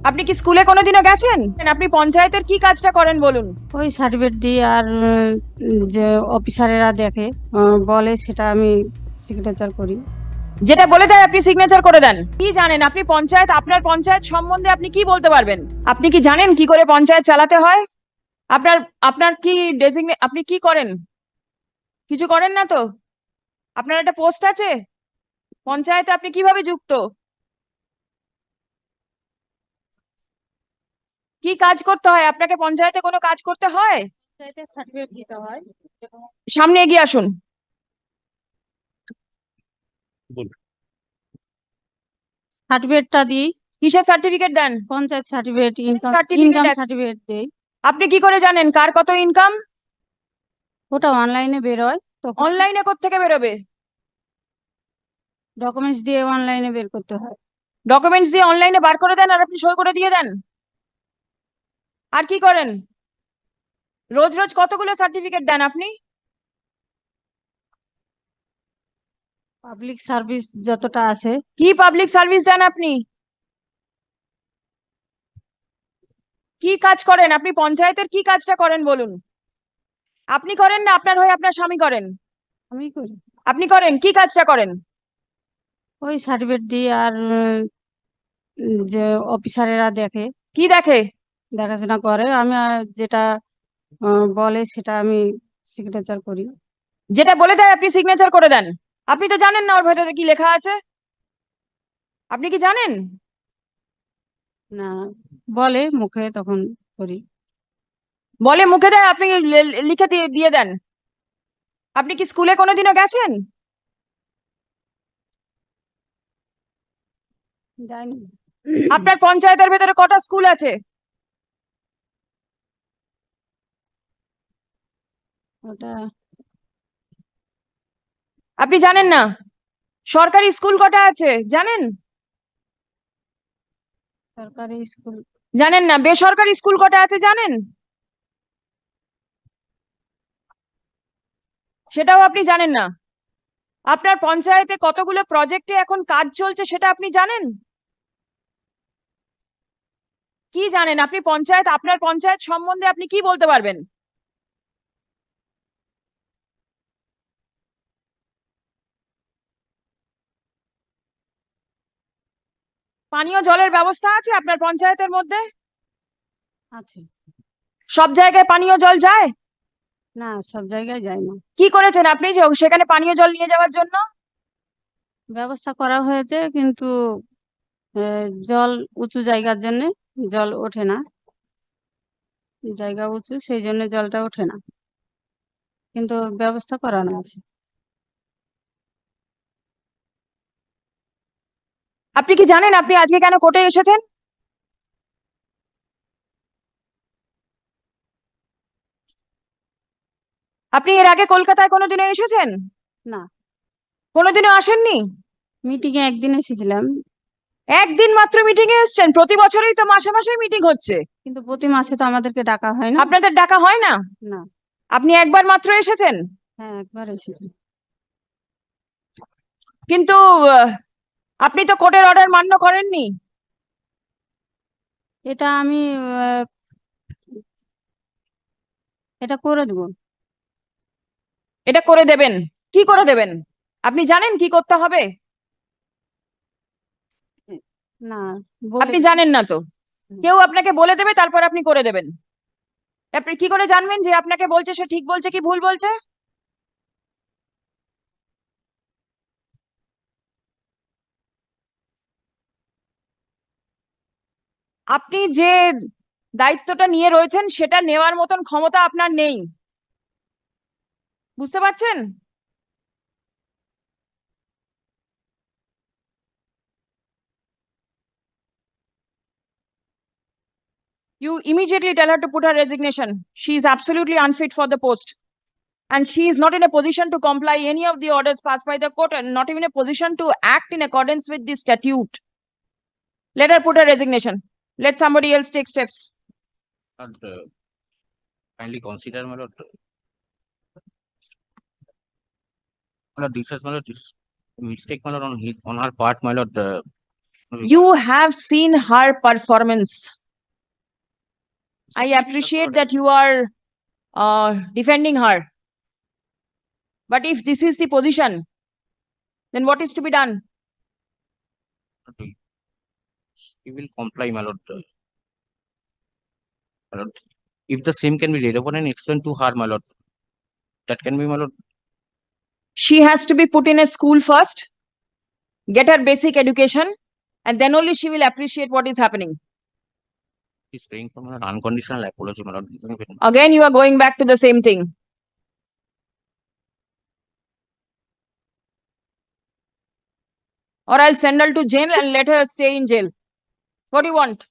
আপনি কি স্কুলে কোনোদিনও গেছেন? আপনি পঞ্চায়েতের কি কাজটা করেন বলুন? ওই সার্টিফিকেট দিই আর যে অফিসারেরা দেখে বলে সেটা আমি সিগনেচার করি। যেটা বলে দেয় আপনি সিগনেচার করে দেন। কি জানেন আপনি আপনার পঞ্চায়েত সম্বন্ধে আপনি কি বলতে পারবেন? আপনি কি জানেন কি করে পঞ্চায়েত চালাতে হয়? আপনার আপনার কি আপনি কি করেন? কিছু করেন না তো? আপনার একটা পোস্ট আছে পঞ্চায়েতে, আপনি কিভাবে যুক্ত? কি কাজ করতে হয় আপনাকে? পঞ্চায়েতে কোনো কাজ করতে হয়? পঞ্চায়েতের সার্টিফিকেট দিতে হয় এবং সামনে এগিয়ে আসুন। সার্টিফিকেটটা দিই। কিসের সার্টিফিকেট দেন? Panchayat certificate, income certificate income আছে। সার্টিফিকেট দেই। আপনি কি করে জানেন কার কত ইনকাম? ওটা অনলাইনে বেরোয়, তখন অনলাইনে কোত্থেকে বেরোবে? ডকুমেন্টস দিয়ে অনলাইনে বের করতে হয়। ডকুমেন্টস দিয়ে অনলাইনে বার করে দেন আর আপনি সই করে দিয়ে দেন। আর কি করেন? রোজ রোজ কতগুলো সার্টিফিকেট দেন আপনি? পাবলিক সার্ভিস যতটা আছে। কি পাবলিক সার্ভিস দেন আপনি? কি কাজ করেন আপনি? পঞ্চায়েতের কি কাজটা করেন বলুন? আপনি করেন না আপনার হয়ে আপনার স্বামী করেন? আমি করি। আপনি করেন কি কাজটা করেন? ওই সার্টিফিকেট দিই আর যে অফিসারেরা দেখে, কি দেখে? দেখাশোনা করে, আমি যেটা বলে সেটা আমি সিগনেচার করি। যেটা বলে দেয় আপনি সিগনেচার করে দেন। আপনি তো জানেন না ওর ভেতরে কি লেখা আছে? আপনি কি জানেন? না, বলে মুখে তখন করি। বলে মুখে দেয়, আপনি লিখে দিয়ে দিয়ে দেন। আপনি কি স্কুলে কোনোদিনও গেছেন? যাইনি। আপনার পঞ্চায়েতের ভেতরে কটা স্কুল আছে? ওটা আপনি জানেন না? সরকারি স্কুল কটা আছে জানেন? সরকারি স্কুল জানেন না? বেসরকারি স্কুল কটা আছে জানেন? সেটাও আপনি জানেন না? আপনার পঞ্চায়েতে কতগুলো প্রজেক্টে এখন কাজ চলছে সেটা আপনি জানেন? কি জানেন আপনি? আপনার পঞ্চায়েত সম্বন্ধে আপনি কি বলতে পারবেন? পানীয় জলের ব্যবস্থা আছে আপনার পঞ্চায়েতের মধ্যে? আছে। সব জায়গায় পানীয় জল যায়? না, সব জায়গায় যায় না। কি করেছেন আপনি যে সেখানে পানীয় জল নিয়ে যাওয়ার জন্য? ব্যবস্থা করা হয়েছে, কিন্তু জল উঁচু জায়গার জন্য জল ওঠে না। জায়গা উঁচু, সেই জন্য জলটা ওঠে না, কিন্তু ব্যবস্থা করানো আছে। আপনি কি জানেন আপনি আজকে কেন কোর্টে এসেছেন? আপনি এর আগে কলকাতায় কোনোদিনও এসেছেন? না, কোনোদিনও আসেননি? মিটিং এ একদিন এসেছিলাম। একদিন মাত্র মিটিং এ এসেছেন? প্রতি বছরই তো মাসে মাসে মিটিং হচ্ছে। কিন্তু প্রতি মাসে তো আমাদেরকে ডাকা হয় না। আপনাদের ডাকা হয় না? না। আপনি একবার মাত্র এসেছেন। হ্যাঁ, একবার এসেছি। কিন্তু আহ, আপনি তো কোর্টের অর্ডার মান্য করেননি। এটা আমি আহ, এটা করে দেবো। এটা করে দেবেন? কি করে দেবেন? আপনি জানেন কি করতে হবে? না, বলে আপনি দেবে। জানেন না তো? হুম। কেউ আপনাকে বলে দেবে, তারপর আপনি করে দেবেন। আপনি কি করে জানবেন যে আপনাকে বলছে সে ঠিক বলছে কি ভুল বলছে? আপনি যে দায়িত্বটা নিয়ে রয়েছেন সেটা নেওয়ার মতন ক্ষমতা আপনার নেই। বুঝতে পারছেন? You immediately tell her to put her resignation. She is absolutely unfit for the post. And she is not in a position to comply any of the orders passed by the court and not even a position to act in accordance with the statute. Let her put her resignation. Let somebody else take steps. Lord, kindly consider, my lord. My lord, this is my lord, this mistake, my lord, on her part, my lord. You have seen her performance. I appreciate that you are defending her. But if this is the position, then what is to be done? She will comply, my lord. My lord. If the same can be read upon and explained to her, my lord, that can be, my lord. She has to be put in a school first, get her basic education, and then only she will appreciate what is happening. She's praying for an unconditional apology, my lord. Again, you are going back to the same thing. Or I'll send her to jail and let her stay in jail. What do you want?